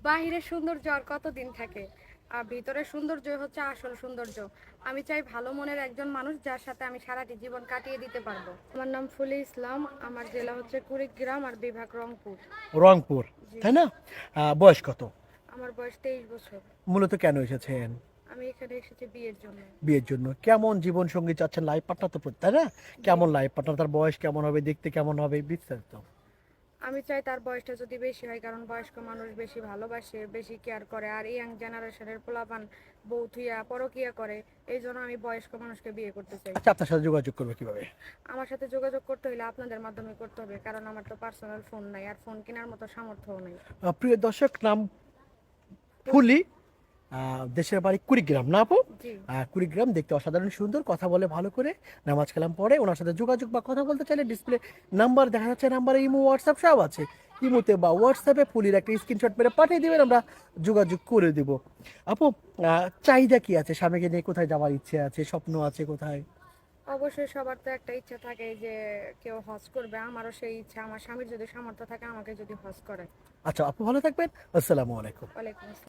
বাহিরের সৌন্দর্য আর কতদিন থাকে, আর ভিতরের সৌন্দর্য হচ্ছে আসল সৌন্দর্য। আমি চাই ভালো মনের একজন মানুষ যার সাথে আমি সারাটি জীবন কাটিয়ে দিতে পারবো। আমার নাম ফুলি ইসলাম, আমার জেলা হচ্ছে কুড়িগ্রাম আর বিভাগ রংপুর। রংপুর, জি। তাই না? বয়স কত? আমার বয়স 23 বছর। মূলত কেন এসেছেন? আমি এখানে এসেছি বিয়ের জন্য। বিয়ের জন্য। কেমন জীবন সঙ্গী চাচ্ছেন? লাইফ পার্টনার তো তাই না? জি। কেমন লাইফ পার্টনার, তার বয়স কেমন হবে, দেখতে কেমন হবে, বিস্তারিত। আমি চাই তার বয়সটা যদি বেশি হয়, কারণ বয়স্ক মানুষ বেশি ভালোবাসে, বেশি কেয়ার করে, আর ইয়াং জেনারেশনের পোলাপান বউ থুইয়া পরকিয়া করে। এই জন্য আমি বয়স্ক মানুষকে বিয়ে করতে চাই। আচ্ছা, আপনার সাথে যোগাযোগ করবে কিভাবে? আমার সাথে যোগাযোগ করতে হলে আপনাদের মাধ্যমে করতে হবে, কারণ আমার তো পার্সোনাল ফোন নাই, আর ফোন কেনার মতো সামর্থ্যও নেই। প্রিয় দর্শক, নাম ফুলি। ফুলি, দেশের বাড়ি কুড়িগ্রাম, না আপু? জি। কুড়িগ্রাম, দেখতে অসাধারণ সুন্দর, কথা বলে ভালো করে। নামাজ কালাম পড়ে। ওনার সাথে যোগাযোগ বা কথা বলতে চাইলে ডিসপ্লে নাম্বার দেখা যাচ্ছে, নাম্বারে ইমো হোয়াটসঅ্যাপ সব আছে। ইমোতে বা হোয়াটসঅ্যাপে ফুলির একটা স্ক্রিনশট মেরে পাঠিয়ে দিবেন, আমরা যোগাযোগ করে দিব। আপু, চাহিদা কি আছে? স্বামীকে নিয়ে কোথায় যাওয়ার ইচ্ছে আছে, স্বপ্ন আছে কোথায়? অবশ্যই সবার তো একটা ইচ্ছা থাকে যে কেউ হজ করবে, আমারও সেই ইচ্ছা। আমার স্বামীর যদি সামর্থ্য থাকে আমাকে যদি হজ করে। আচ্ছা আপু, ভালো থাকবেন। আসসালামু আলাইকুম। ওয়ালাইকুম আসসালাম।